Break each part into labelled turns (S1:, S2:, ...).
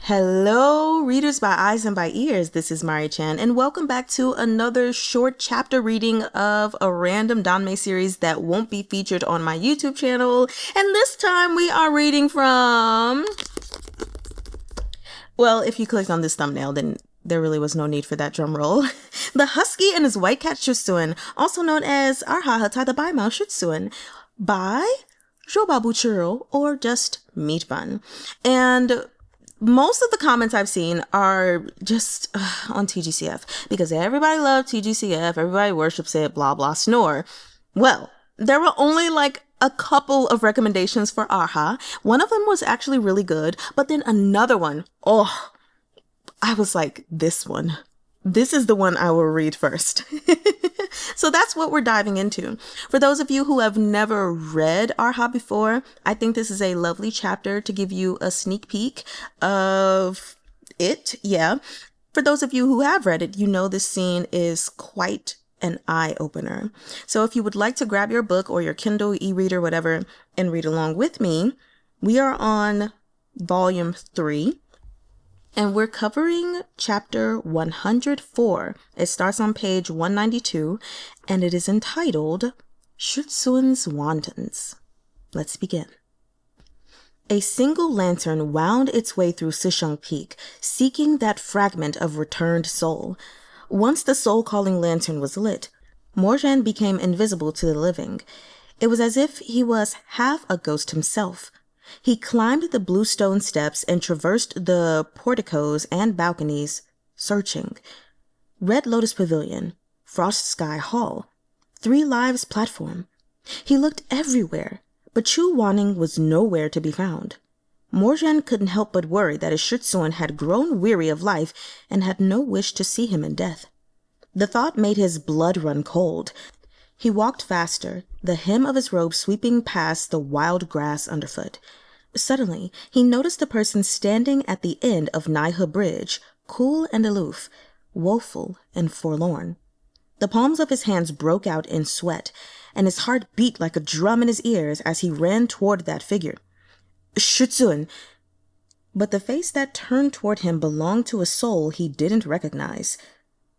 S1: Hello, readers by eyes and by ears. This is Mari-chan, and welcome back to another short chapter reading of a random Danmei series that won't be featured on my YouTube channel. And this time we are reading from... Well, if you clicked on this thumbnail, then there really was no need for that drum roll. The Husky and His White Cat Shizun, also known as ERHA Hatada Baimao Shizun, by Jobabuchuro, or just Meat Bun. And most of the comments I've seen are just on TGCF because everybody loves TGCF, everybody worships it, blah, blah, snore. Well, there were only like a couple of recommendations for ERHA. One of them was actually really good, but then another one, I was like, this one. This is the one I will read first. So that's what we're diving into. For those of you who have never read ERHA before, I think this is a lovely chapter to give you a sneak peek of it. Yeah. For those of you who have read it, you know this scene is quite an eye-opener. So if you would like to grab your book or your Kindle, e-reader, whatever, and read along with me, we are on volume 3. And we're covering chapter 104. It starts on page 192, and it is entitled Shizun's Wontons. Let's begin. A single lantern wound its way through Sisheng Peak, seeking that fragment of returned soul. Once the soul-calling lantern was lit, Morjan became invisible to the living. It was as if he was half a ghost himself. He climbed the blue stone steps and traversed the porticos and balconies, searching. Red Lotus Pavilion, Frost Sky Hall, Three Lives platform. He looked everywhere, but Chu Wanning was nowhere to be found. Morjan couldn't help but worry that his Shizun had grown weary of life and had no wish to see him in death. The thought made his blood run cold. He walked faster, the hem of his robe sweeping past the wild grass underfoot. Suddenly, he noticed a person standing at the end of Naihe Bridge, cool and aloof, woeful and forlorn. The palms of his hands broke out in sweat, and his heart beat like a drum in his ears as he ran toward that figure. Shizun! But the face that turned toward him belonged to a soul he didn't recognize.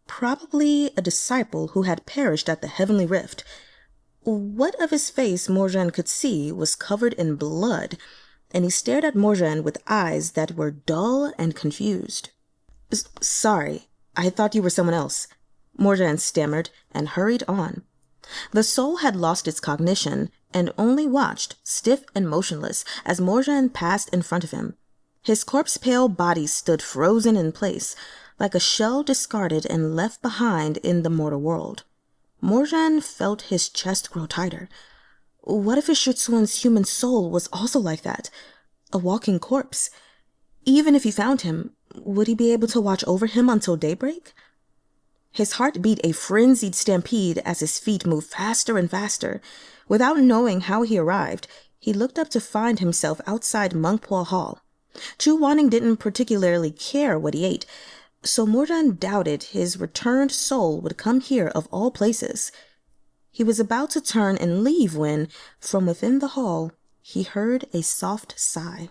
S1: Probably a disciple who had perished at the heavenly rift. What of his face Morjan could see was covered in blood, and he stared at Morjan with eyes that were dull and confused. Sorry, I thought you were someone else, Morjan stammered and hurried on. The soul had lost its cognition and only watched, stiff and motionless, as Morjan passed in front of him. His corpse-pale body stood frozen in place, like a shell discarded and left behind in the mortal world. Morjan felt his chest grow tighter. What if his Shizun's human soul was also like that? A walking corpse? Even if he found him, would he be able to watch over him until daybreak? His heart beat a frenzied stampede as his feet moved faster and faster. Without knowing how he arrived, he looked up to find himself outside Monkpo Hall. Chu Wanning didn't particularly care what he ate, so Morjan doubted his returned soul would come here of all places. He was about to turn and leave when, from within the hall, he heard a soft sigh.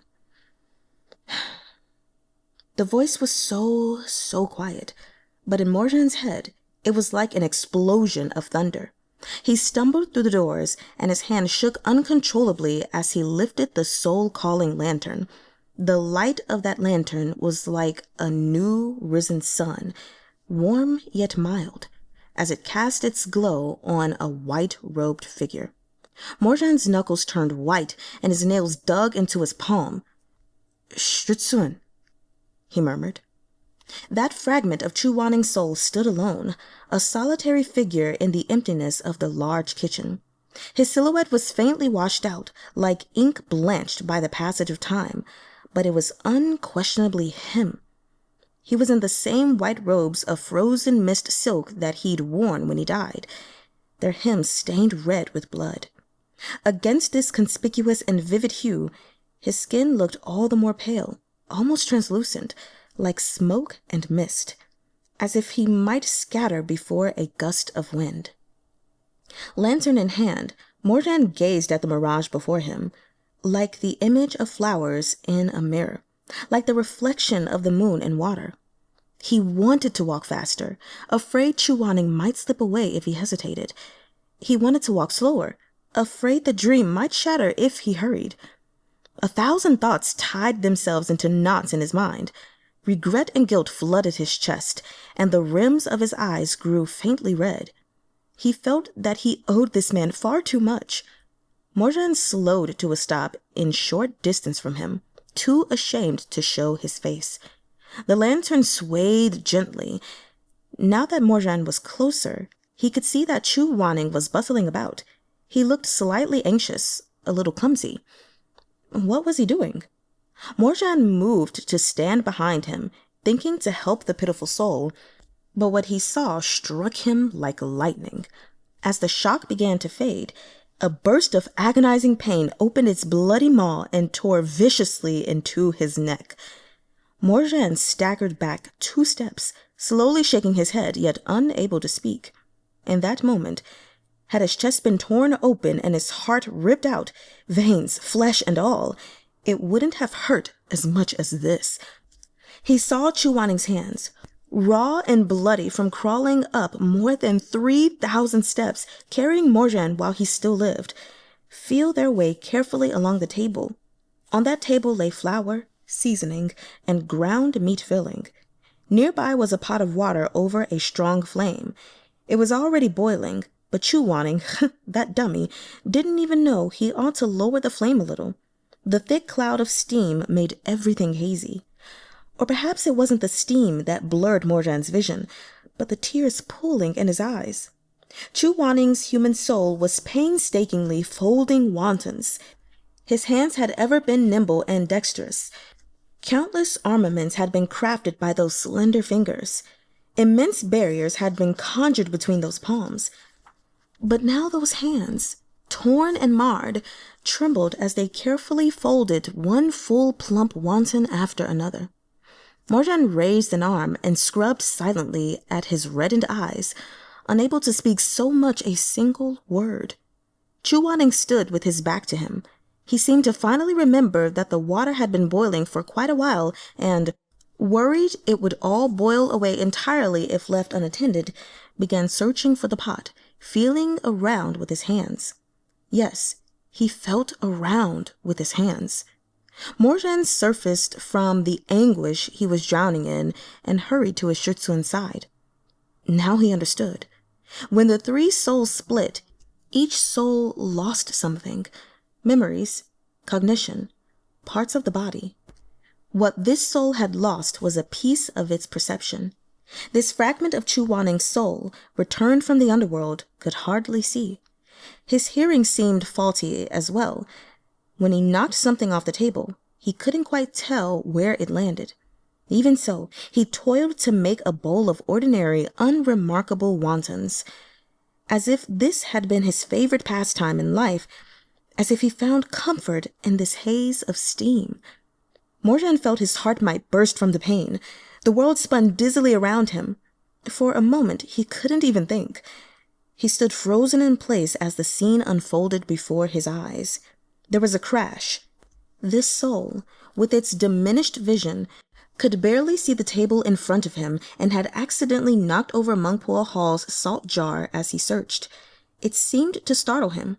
S1: The voice was so quiet, but in Morjan's head, it was like an explosion of thunder. He stumbled through the doors, and his hand shook uncontrollably as he lifted the soul-calling lantern. The light of that lantern was like a new risen sun, warm yet mild, as it cast its glow on a white-robed figure. Morjan's knuckles turned white, and his nails dug into his palm. Shizun, he murmured. That fragment of Chu Wanning's soul stood alone, a solitary figure in the emptiness of the large kitchen. His silhouette was faintly washed out, like ink blanched by the passage of time, but it was unquestionably him. He was in the same white robes of frozen mist silk that he'd worn when he died, their hems stained red with blood. Against this conspicuous and vivid hue, his skin looked all the more pale, almost translucent, like smoke and mist, as if he might scatter before a gust of wind. Lantern in hand, Morjan gazed at the mirage before him, like the image of flowers in a mirror. like the reflection of the moon in water. He wanted to walk faster, afraid Chu Wanning might slip away if he hesitated. He wanted to walk slower, afraid the dream might shatter if he hurried. 1,000 thoughts tied themselves into knots in his mind. Regret and guilt flooded his chest, and the rims of his eyes grew faintly red. He felt that he owed this man far too much. Morjan slowed to a stop in short distance from him, too ashamed to show his face. The lantern swayed gently. Now that Morjan was closer, he could see that Chu Wanning was bustling about. He looked slightly anxious, a little clumsy. What was he doing? Morjan moved to stand behind him, thinking to help the pitiful soul, but what he saw struck him like lightning. As the shock began to fade, a burst of agonizing pain opened its bloody maw and tore viciously into his neck. Morjan staggered back 2 steps, slowly shaking his head, yet unable to speak. In that moment, had his chest been torn open and his heart ripped out, veins, flesh, and all, it wouldn't have hurt as much as this. He saw Chu Wanning's hands, raw and bloody from crawling up more than 3,000 steps, carrying Morjan while he still lived, feel their way carefully along the table. On that table lay flour, seasoning, and ground meat filling. Nearby was a pot of water over a strong flame. It was already boiling, but Chu Wanning, that dummy, didn't even know he ought to lower the flame a little. The thick cloud of steam made everything hazy. Or perhaps it wasn't the steam that blurred Morjan's vision, but the tears pooling in his eyes. Chu Wanning's human soul was painstakingly folding wontons. His hands had ever been nimble and dexterous. Countless armaments had been crafted by those slender fingers. Immense barriers had been conjured between those palms. But now those hands, torn and marred, trembled as they carefully folded one full plump wonton after another. Morjan raised an arm and scrubbed silently at his reddened eyes, unable to speak so much a single word. Chu Wanning stood with his back to him. He seemed to finally remember that the water had been boiling for quite a while and, worried it would all boil away entirely if left unattended, began searching for the pot, feeling around with his hands. Yes, he felt around with his hands. Morjan surfaced from the anguish he was drowning in and hurried to his Shizun's side. Now he understood. When the 3 souls split, each soul lost something. Memories, cognition, parts of the body. What this soul had lost was a piece of its perception. This fragment of Chu Wanning's soul, returned from the underworld, could hardly see. His hearing seemed faulty as well. When he knocked something off the table, he couldn't quite tell where it landed. Even so, he toiled to make a bowl of ordinary, unremarkable wontons. As if this had been his favorite pastime in life, as if he found comfort in this haze of steam. Morjan felt his heart might burst from the pain. The world spun dizzily around him. For a moment, he couldn't even think. He stood frozen in place as the scene unfolded before his eyes. There was a crash. This soul, with its diminished vision, could barely see the table in front of him and had accidentally knocked over Mengpo Hall's salt jar as he searched. It seemed to startle him.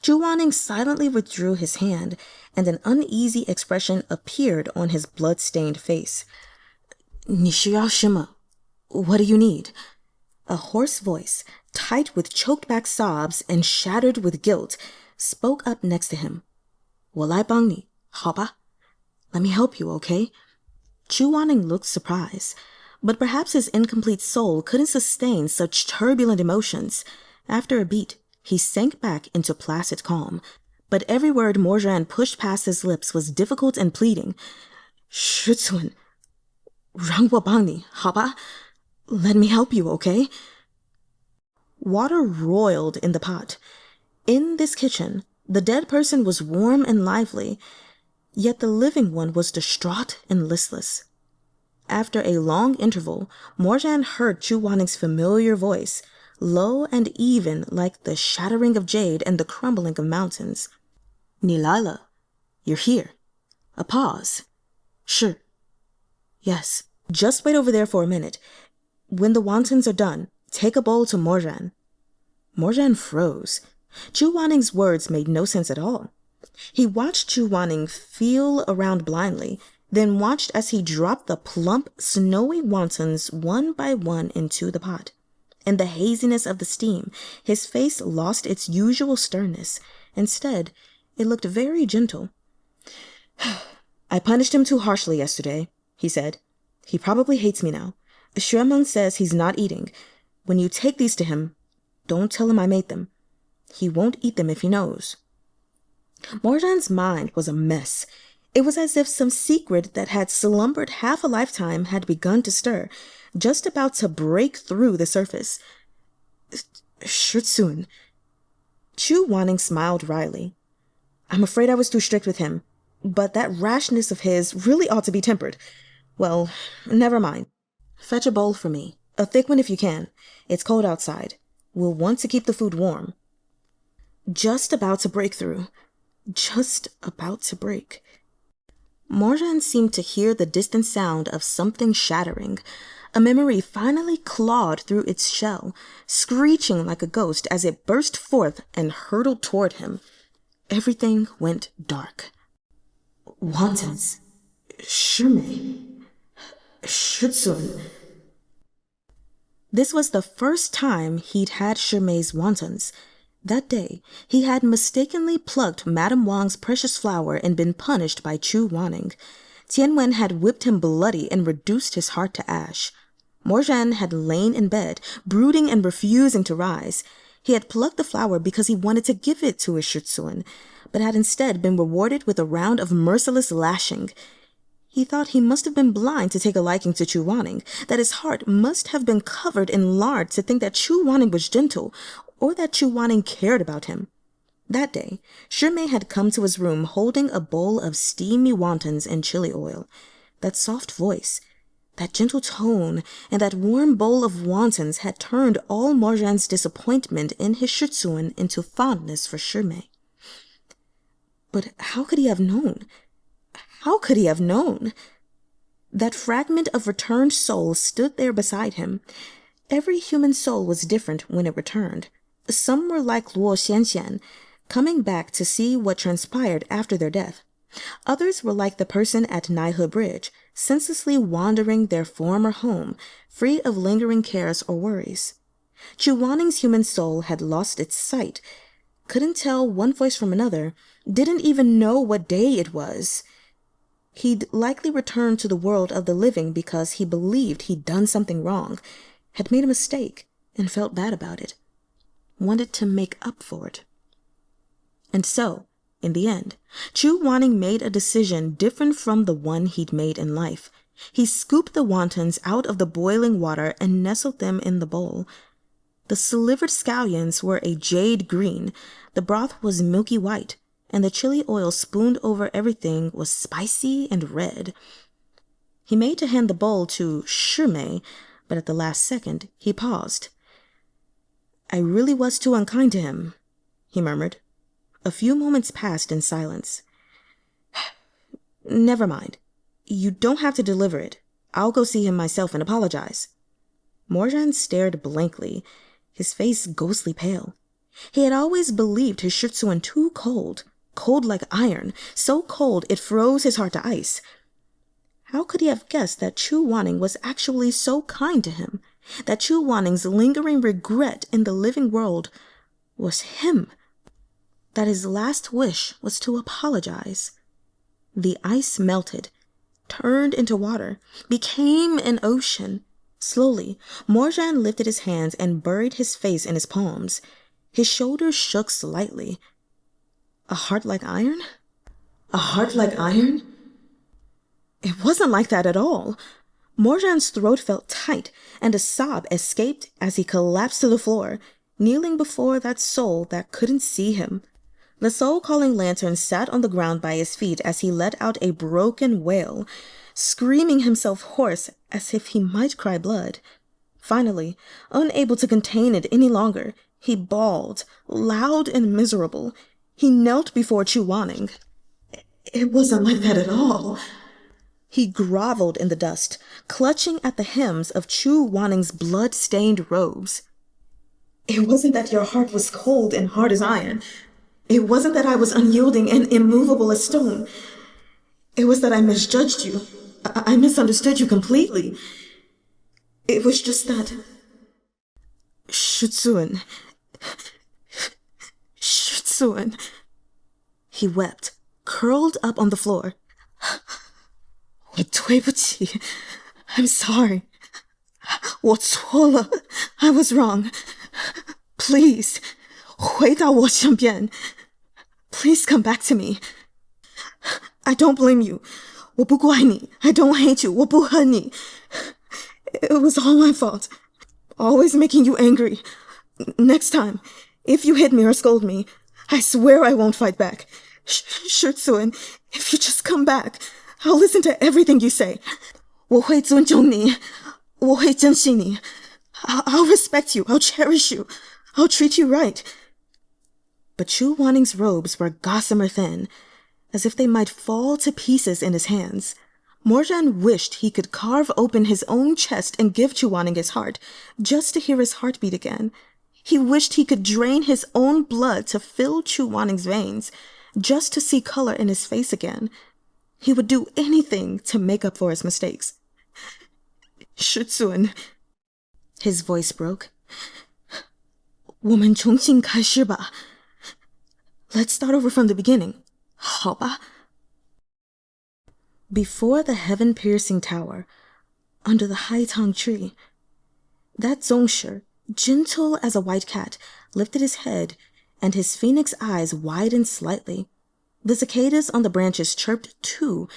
S1: Chu Wanning silently withdrew his hand, and an uneasy expression appeared on his blood-stained face. 你需要什么? What do you need? A hoarse voice, tight with choked-back sobs and shattered with guilt, spoke up next to him. 我来帮你,好吧? Let me help you, okay? Chu Wanning looked surprised, but perhaps his incomplete soul couldn't sustain such turbulent emotions. After a beat, he sank back into placid calm, but every word Morjan pushed past his lips was difficult and pleading. 师尊, 让我帮你,好吧? Let me help you, okay? Water roiled in the pot. In this kitchen, the dead person was warm and lively, yet the living one was distraught and listless. After a long interval, Morjan heard Chu Wanning's familiar voice, low and even like the shattering of jade and the crumbling of mountains. 你来了, you're here. A pause. Sure. Yes. Just wait over there for a minute. When the wontons are done, take a bowl to Morjan. Morjan froze. Chu Wanning's words made no sense at all. He watched Chu Wanning feel around blindly, then watched as he dropped the plump, snowy wontons one by one into the pot. In the haziness of the steam, his face lost its usual sternness. Instead, it looked very gentle. I punished him too harshly yesterday, he said. He probably hates me now. Shuemeng says he's not eating. When you take these to him, don't tell him I made them. He won't eat them if he knows. Morjan's mind was a mess. It was as if some secret that had slumbered half a lifetime had begun to stir, just about to break through the surface. Shizun. Chu Wanning smiled wryly. I'm afraid I was too strict with him, but that rashness of his really ought to be tempered. Well, never mind. Fetch a bowl for me. A thick one if you can. It's cold outside. We'll want to keep the food warm. Just about to break through. Just about to break. Morjan seemed to hear the distant sound of something shattering. A memory finally clawed through its shell, screeching like a ghost as it burst forth and hurtled toward him. Everything went dark. Wontons. Shi Mei. Shizun. This was the first time he'd had Shi Mei's wontons. That day, he had mistakenly plucked Madame Wang's precious flower and been punished by Chu Wanning. Tian Wen had whipped him bloody and reduced his heart to ash. Morjan had lain in bed, brooding and refusing to rise. He had plucked the flower because he wanted to give it to his Shizun, but had instead been rewarded with a round of merciless lashing. He thought he must have been blind to take a liking to Chu Wanning, that his heart must have been covered in lard to think that Chu Wanning was gentle, or that Chu Wanning cared about him. That day, Shi Mei had come to his room holding a bowl of steamy wontons and chili oil. That soft voice, that gentle tone, and that warm bowl of wontons had turned all Morjan's disappointment in his Shizun into fondness for Shi Mei. But how could he have known? How could he have known? That fragment of returned soul stood there beside him. Every human soul was different when it returned. Some were like Luo Xianxian, coming back to see what transpired after their death. Others were like the person at Naihe Bridge, senselessly wandering their former home, free of lingering cares or worries. Chu Wanning's human soul had lost its sight, couldn't tell one voice from another, didn't even know what day it was. He'd likely returned to the world of the living because he believed he'd done something wrong, had made a mistake, and felt bad about it. Wanted to make up for it. And so, in the end, Chu Wanning made a decision different from the one he'd made in life. He scooped the wontons out of the boiling water and nestled them in the bowl. The slivered scallions were a jade green, the broth was milky white, and the chili oil spooned over everything was spicy and red. He made to hand the bowl to Shi Mei, but at the last second he paused. I really was too unkind to him, he murmured. A few moments passed in silence. Never mind. You don't have to deliver it. I'll go see him myself and apologize. Morjan stared blankly, his face ghostly pale. He had always believed his Shizun too cold, cold like iron, so cold it froze his heart to ice. How could he have guessed that Chu Wanning was actually so kind to him, that Chu Wanning's lingering regret in the living world was him, that his last wish was to apologize? The ice melted, turned into water, became an ocean. Slowly, Morjan lifted his hands and buried his face in his palms. His shoulders shook slightly. A heart like iron? A heart like iron? It wasn't like that at all. Morjan's throat felt tight, and a sob escaped as he collapsed to the floor, kneeling before that soul that couldn't see him. The soul-calling lantern sat on the ground by his feet as he let out a broken wail, screaming himself hoarse as if he might cry blood. Finally, unable to contain it any longer, he bawled, loud and miserable. He knelt before Chu Wanning. It wasn't like that at all. He groveled in the dust, clutching at the hems of Chu Wanning's blood-stained robes. It wasn't that your heart was cold and hard as iron. It wasn't that I was unyielding and immovable as stone. It was that I misjudged you. I misunderstood you completely. It was just that... Shizun. He wept, curled up on the floor. 我对不起. I'm sorry. 我错了. I was wrong. Please, 回到我身边. Please come back to me. I don't blame you. 我不怪你. I don't hate you. 我不恨你. It was all my fault. Always making you angry. Next time, if you hit me or scold me, I swear I won't fight back. Shizun, if you just come back, I'll listen to everything you say. 我会尊重你. 我会珍惜你. I'll respect you. I'll cherish you. I'll treat you right. But Chu Wanning's robes were gossamer thin, as if they might fall to pieces in his hands. Morjan wished he could carve open his own chest and give Chu Wanning his heart, just to hear his heartbeat again. He wished he could drain his own blood to fill Chu Wanning's veins, just to see color in his face again. He would do anything to make up for his mistakes. Shizun. His voice broke. 我们重新开始吧. Let's start over from the beginning. 好吧? Before the heaven-piercing tower, under the high tang tree, that Zongshi, gentle as a white cat, lifted his head, and his phoenix eyes widened slightly. The cicadas on the branches chirped 2,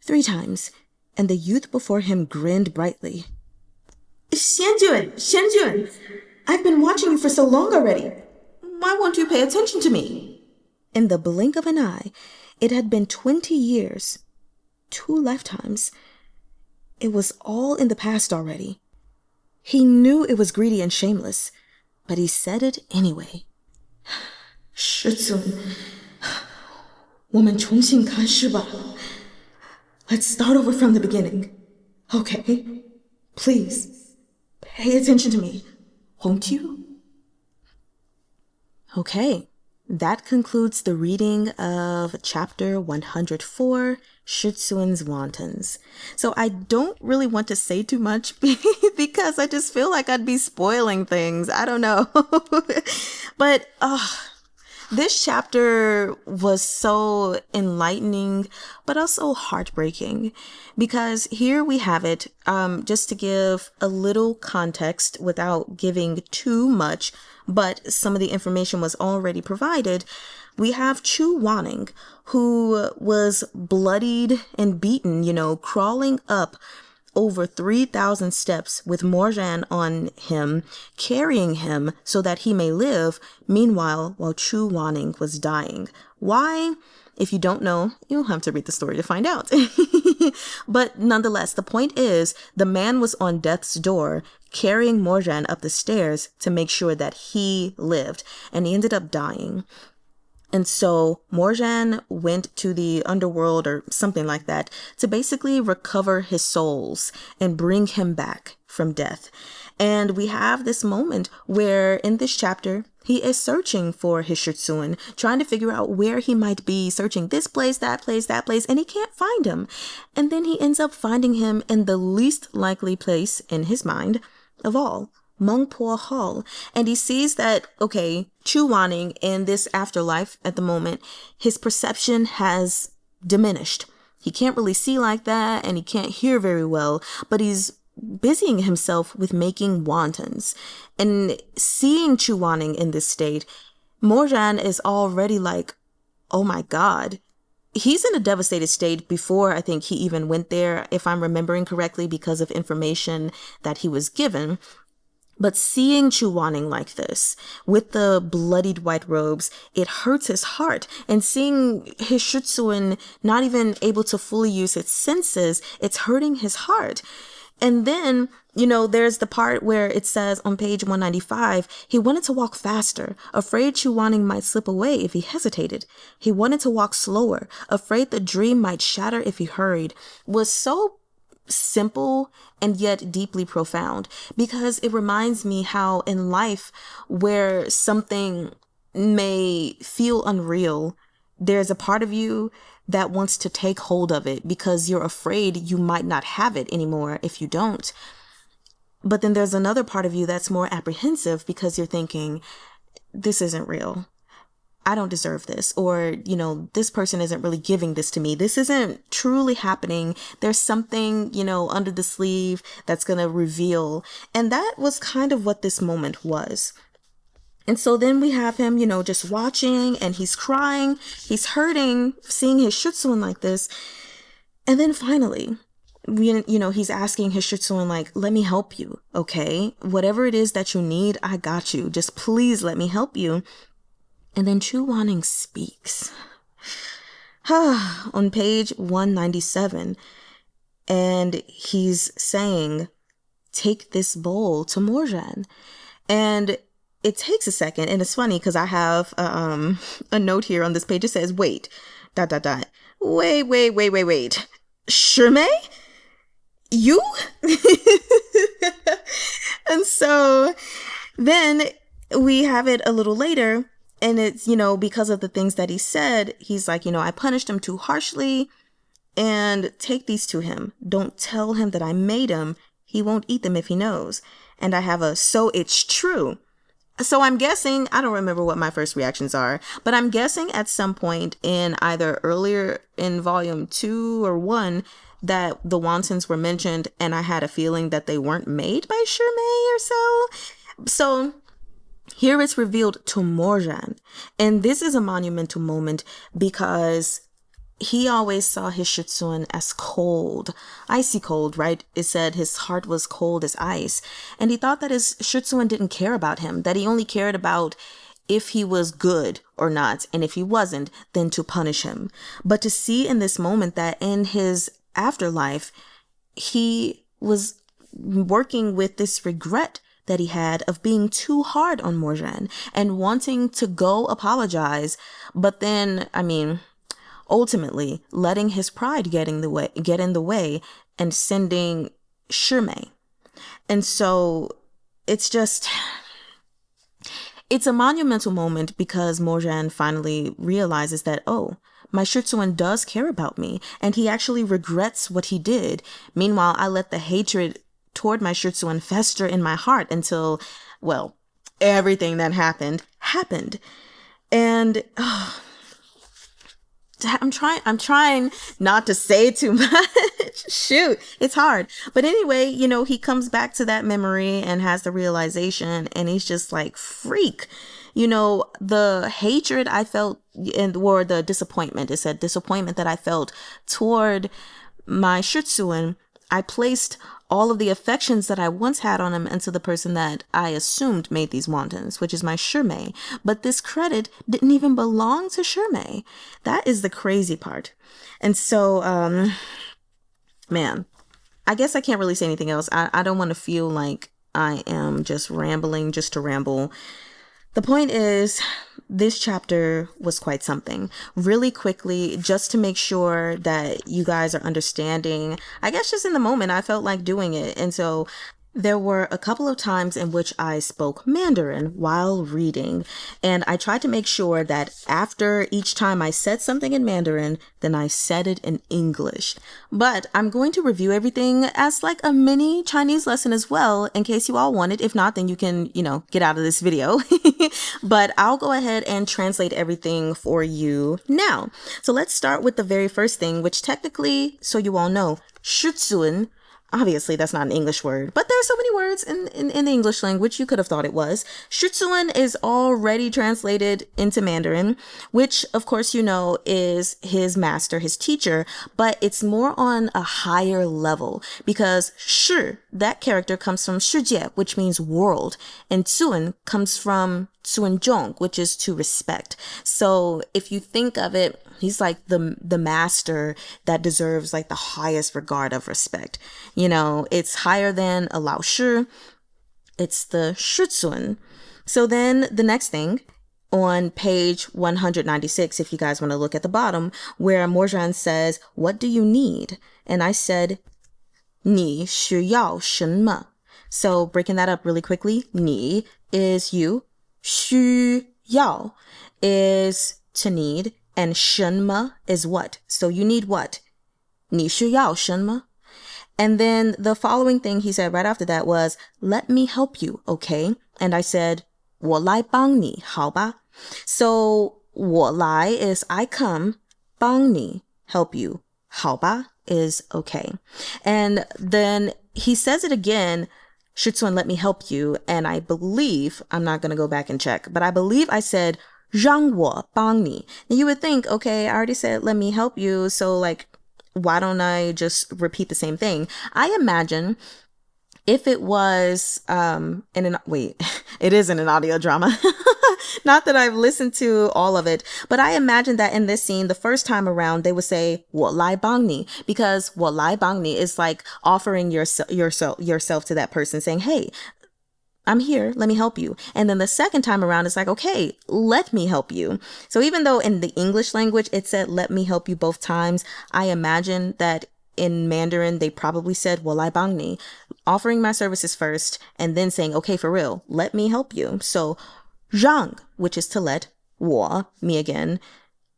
S1: 3 times, and the youth before him grinned brightly. 仙君, I've been watching you for so long already. Why won't you pay attention to me? In the blink of an eye, it had been 20 years, 2 lifetimes. It was all in the past already. He knew it was greedy and shameless, but he said it anyway. Shizun, 我们重新开始吧. Let's start over from the beginning. Okay? Please, pay attention to me, won't you? Okay, that concludes the reading of chapter 104, Shizun's Wontons. So I don't really want to say too much because I just feel like I'd be spoiling things. I don't know. But this chapter was so enlightening, but also heartbreaking, because here we have it, just to give a little context without giving too much, but some of the information was already provided. We have Chu Wanning, who was bloodied and beaten, crawling up over 3,000 steps with Morjan on him, carrying him so that he may live, meanwhile, while Chu Wanning was dying. Why? If you don't know, you'll have to read the story to find out. But nonetheless, the point is, the man was on death's door, carrying Morjan up the stairs to make sure that he lived, and he ended up dying. And so Morjan went to the underworld or something like that to basically recover his souls and bring him back from death. And we have this moment where in this chapter, he is searching for his Shizun, trying to figure out where he might be, searching this place, that place, and he can't find him. And then he ends up finding him in the least likely place in his mind of all, Mengpo Hall. And he sees that, okay, Chu Wanning in this afterlife at the moment, his perception has diminished. He can't really see like that, and he can't hear very well, but he's busying himself with making wontons. And seeing Chu Wanning in this state, Morjan is already like, oh my God. He's in a devastated state before I think he even went there, if I'm remembering correctly, because of information that he was given. But seeing Chu Wanning like this, with the bloodied white robes, it hurts his heart. And seeing his Shizun not even able to fully use its senses, it's hurting his heart. And then, there's the part where it says on page 195, he wanted to walk faster, afraid Chu Wanting might slip away if he hesitated. He wanted to walk slower, afraid the dream might shatter if he hurried. Was so simple and yet deeply profound, because it reminds me how in life where something may feel unreal, there's a part of you that wants to take hold of it because you're afraid you might not have it anymore if you don't. But then there's another part of you that's more apprehensive because you're thinking, this isn't real. I don't deserve this. Or, this person isn't really giving this to me. This isn't truly happening. There's something, under the sleeve that's going to reveal. And that was kind of what this moment was. And so then we have him, just watching, and he's crying, he's hurting, seeing his Shizun like this. And then finally, he's asking his Shizun, like, let me help you, okay? Whatever it is that you need, I got you. Just please let me help you. And then Chu Wanting speaks. On page 197. And he's saying, take this bowl to Morjan. And it takes a second, and it's funny because I have a note here on this page. It says, wait, ... Wait. Shi Mei? You? And so then we have it a little later, and it's, because of the things that he said, he's like, I punished him too harshly, and take these to him. Don't tell him that I made him. He won't eat them if he knows. And I have a, so it's true. So I'm guessing, I don't remember what my first reactions are, but I'm guessing at some point in either earlier in volume 2 or 1 that the wontons were mentioned, and I had a feeling that they weren't made by Shi Mei or so. So here it's revealed to Morjan. And this is a monumental moment because he always saw his Shizun as cold, icy cold, right? It said his heart was cold as ice. And he thought that his Shizun didn't care about him, that he only cared about if he was good or not. And if he wasn't, then to punish him. But to see in this moment that in his afterlife, he was working with this regret that he had of being too hard on Morjan and wanting to go apologize. But then, ultimately letting his pride get in the way and sending Shi Mei. And so it's a monumental moment because Morjan finally realizes that, oh, my Shizun does care about me, and he actually regrets what he did. Meanwhile, I let the hatred toward my Shizun fester in my heart until, well, everything that happened. And I'm trying not to say too much. Shoot, it's hard. But anyway, he comes back to that memory and has the realization, and he's just like, freak. The hatred I felt or the disappointment, it said disappointment that I felt toward my Shizun, I placed all of the affections that I once had on him into the person that I assumed made these wontons, which is my Shi Mei. But this credit didn't even belong to Shi Mei. That is the crazy part. And so, man, I guess I can't really say anything else. I don't want to feel like I am just rambling just to ramble. The point is, this chapter was quite something. Really quickly, just to make sure that you guys are understanding, I guess just in the moment, I felt like doing it. And so there were a couple of times in which I spoke Mandarin while reading, and I tried to make sure that after each time I said something in Mandarin, then I said it in English. But I'm going to review everything as like a mini Chinese lesson as well, in case you all want it. If not, then you can, get out of this video. But I'll go ahead and translate everything for you now. So let's start with the very first thing, which technically, so you all know, Shizun. Obviously, that's not an English word, but there are so many words in the English language, you could have thought it was. Shizun is already translated into Mandarin, which, of course, is his master, his teacher, but it's more on a higher level because Shi, that character comes from 世界, which means world, and Zun comes from 尊重, which is to respect. So if you think of it, he's like the master that deserves like the highest regard of respect. You know, it's higher than a 老师. It's the 师尊. So then the next thing on page 196, if you guys want to look at the bottom, where Morjan says, what do you need? And I said, 你需要什么? So breaking that up really quickly, 你 is you, 需要 is to need, and 什么 is what. So you need what? 你需要什么? And then the following thing he said right after that was, let me help you, okay? And I said, 我来帮你,好吧? So 我来 is I come, 帮你 help you, 好吧 is okay. And then he says it again, 师尊, let me help you. And I believe, I'm not going to go back and check, but I believe I said, 让我帮你. And you would think, okay, I already said, let me help you. So like, why don't I just repeat the same thing? I imagine if it was, it is in an audio drama. Not that I've listened to all of it, but I imagine that in this scene, the first time around, they would say, 我来帮你, because 我来帮你 is like offering yourself to that person, saying, hey, I'm here, let me help you. And then the second time around, it's like, okay, let me help you. So even though in the English language, it said, let me help you both times, I imagine that in Mandarin, they probably said, 我来帮你, offering my services first, and then saying, okay, for real, let me help you. So 让, which is to let, 我, me again,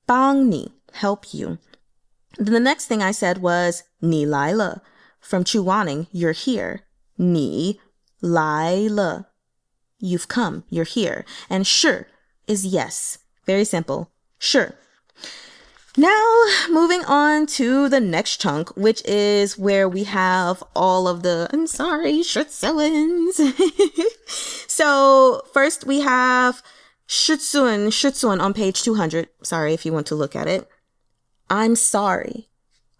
S1: 帮你, help you. Then the next thing I said was, 你来了, from Chuaning, you're here. 你来了, you've come, you're here. And 是 is yes. Very simple. 是. Now, moving on to the next chunk, which is where we have all of the, I'm sorry, Shizun. So first we have Shizun on page 200. Sorry if you want to look at it. I'm sorry.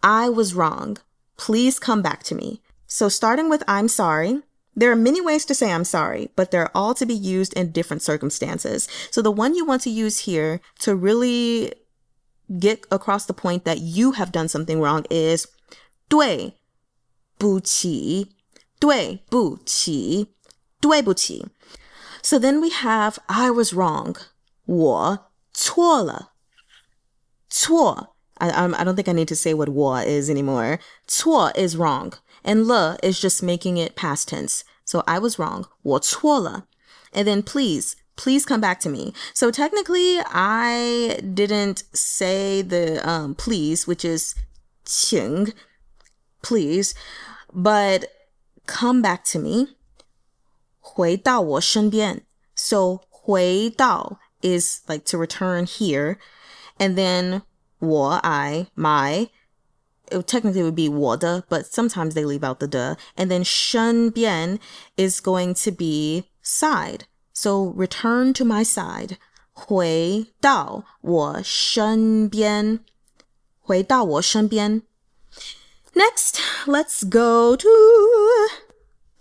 S1: I was wrong. Please come back to me. So starting with I'm sorry, there are many ways to say I'm sorry, but they're all to be used in different circumstances. So the one you want to use here to really get across the point that you have done something wrong is 对不起, 对不起, 对不起. So then we have I was wrong. 我错了. 错. I don't think I need to say what 我 is anymore. 错 is wrong. And 了 is just making it past tense. So I was wrong. 我错了. And then please come back to me. So technically, I didn't say the please, which is 请, please, but come back to me. 回到我身边. So 回到 is like to return here. And then 我, I, my, it technically would be 我的, but sometimes they leave out the de. And then 身边 is going to be side. So return to my side. 回到我身边. 回到我身边. Next, let's go to,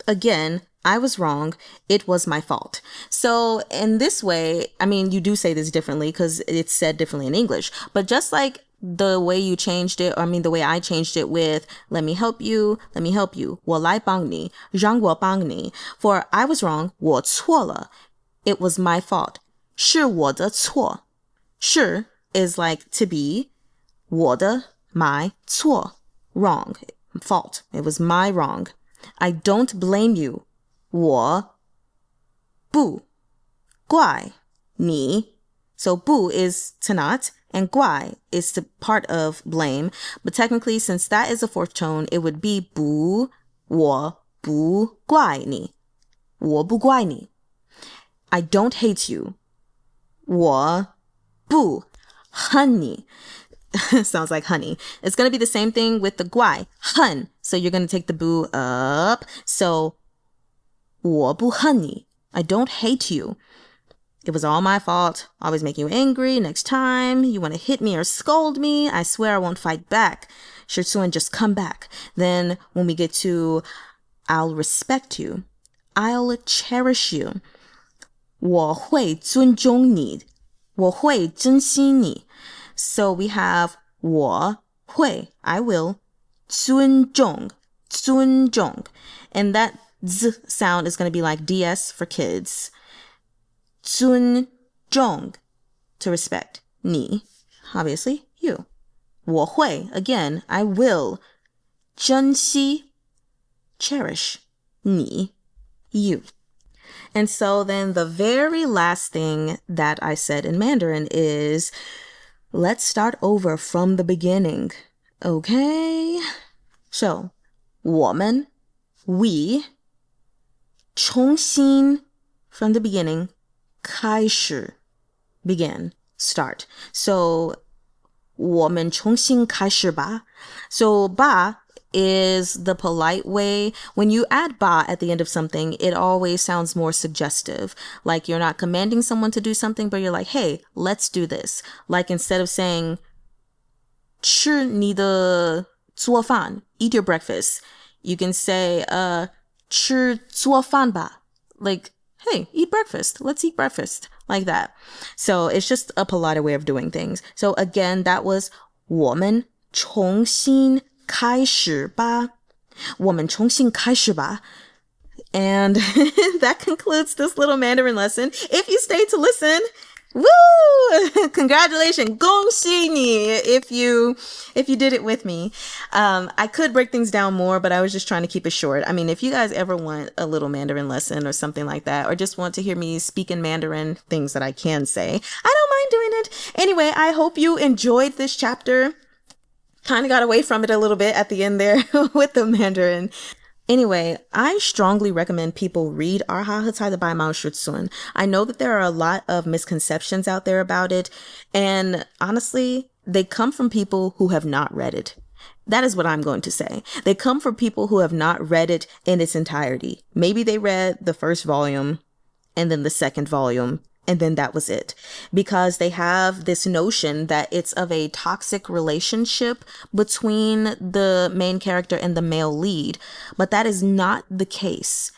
S1: again, I was wrong. It was my fault. So in this way, I mean, you do say this differently because it's said differently in English, but just like the way you changed it, or I mean, the way I changed it with, let me help you, 我来帮你, 让我帮你. For I was wrong, 我错了. It was my fault. 是我的错. 是 is like to be, 我的, my, 错, wrong, fault. It was my wrong. I don't blame you. 我不怪你. So 不 is to not, and 怪 is the part of blame. But technically, since that is a fourth tone, it would be 不,我不怪你. 我不怪你. I don't hate you. 我不恨你. Sounds like honey. It's going to be the same thing with the 怪, 恨. So you're going to take the 不 up. So 我不恨你. I don't hate you. It was all my fault. Always making you angry. Next time you want to hit me or scold me, I swear I won't fight back. Shizun, just come back. Then when we get to I'll respect you, I'll cherish you. 我会尊重你我会珍惜你 So we have 我会 I will 尊重 And that z sound is going to be like DS for kids 尊重 to respect 你 obviously you 我会 again I will 珍惜 cherish 你 you And so then the very last thing that I said in Mandarin is, let's start over from the beginning. Okay? So, 我们 we 重新 from the beginning 开始 begin start. So, 我们重新开始吧 So, 吧 is the polite way. When you add ba at the end of something, it always sounds more suggestive. Like you're not commanding someone to do something, but you're like, hey, let's do this. Like instead of saying 吃你的做饭, eat your breakfast, you can say 吃做饭吧. Like, hey, eat breakfast. Let's eat breakfast. Like that. So it's just a polite way of doing things. So again, that was 我们重新开始吧我们重新开始吧 And that concludes this little Mandarin lesson. If you stayed to listen, woo! Congratulations, 恭喜你 if you did it with me. I could break things down more, but I was just trying to keep it short. I mean, if you guys ever want a little Mandarin lesson or something like that, or just want to hear me speak in Mandarin, things that I can say, I don't mind doing it. Anyway, I hope you enjoyed this chapter. Kind of got away from it a little bit at the end there with the Mandarin. Anyway, I strongly recommend people read ERHA 和猜的白毛 Shizun. I know that there are a lot of misconceptions out there about it, and honestly, they come from people who have not read it. That is what I'm going to say. They come from people who have not read it in its entirety. Maybe they read the first volume and then the second volume, and then that was it. Because they have this notion that it's of a toxic relationship between the main character and the male lead. But that is not the case.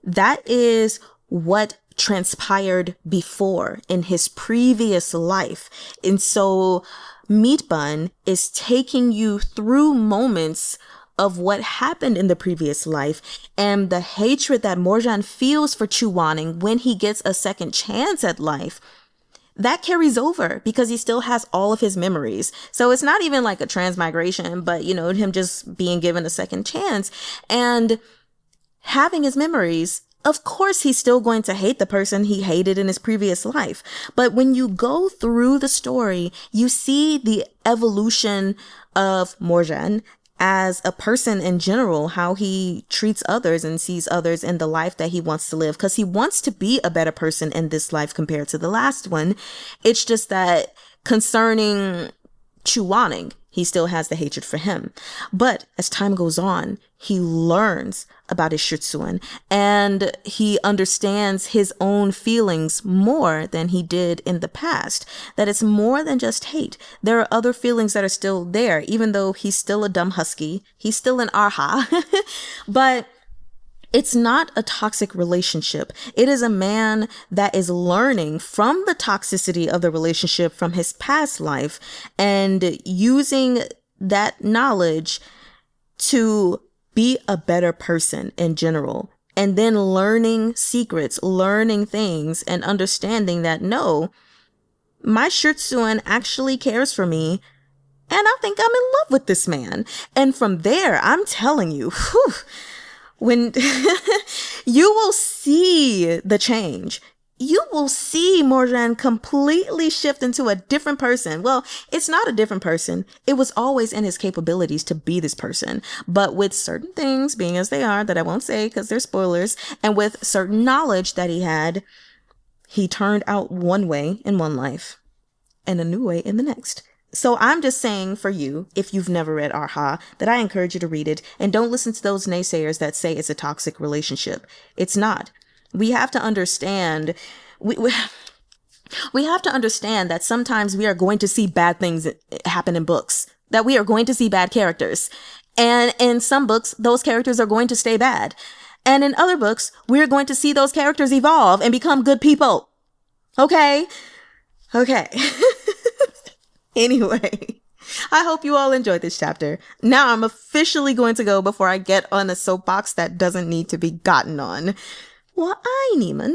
S1: That is what transpired before in his previous life. And so Meat Bun is taking you through moments of what happened in the previous life and the hatred that Morjan feels for Chuwaning when he gets a second chance at life. That carries over because he still has all of his memories. So it's not even like a transmigration, but him just being given a second chance and having his memories. Of course, he's still going to hate the person he hated in his previous life. But when you go through the story, you see the evolution of Morjan as a person in general, how he treats others and sees others in the life that he wants to live, because he wants to be a better person in this life compared to the last one. It's just that concerning Chuwaning, he still has the hatred for him. But as time goes on, he learns about his Shizun and he understands his own feelings more than he did in the past. That it's more than just hate. There are other feelings that are still there, even though he's still a dumb husky. He's still an ERHA. But it's not a toxic relationship. It is a man that is learning from the toxicity of the relationship from his past life and using that knowledge to be a better person in general. And then learning secrets, learning things, and understanding that no, my Shizun actually cares for me. And I think I'm in love with this man. And from there, I'm telling you, whew, when you will see the change, you will see Morjan completely shift into a different person. Well, it's not a different person. It was always in his capabilities to be this person. But with certain things being as they are, that I won't say because they're spoilers, and with certain knowledge that he had, he turned out one way in one life and a new way in the next. So I'm just saying for you, if you've never read ERHA, that I encourage you to read it and don't listen to those naysayers that say it's a toxic relationship. It's not. We have to understand, we have to understand that sometimes we are going to see bad things happen in books, that we are going to see bad characters. And in some books, those characters are going to stay bad. And in other books, we're going to see those characters evolve and become good people. Okay. Okay. Anyway, I hope you all enjoyed this chapter. Now I'm officially going to go before I get on a soapbox that doesn't need to be gotten on. 我爱你们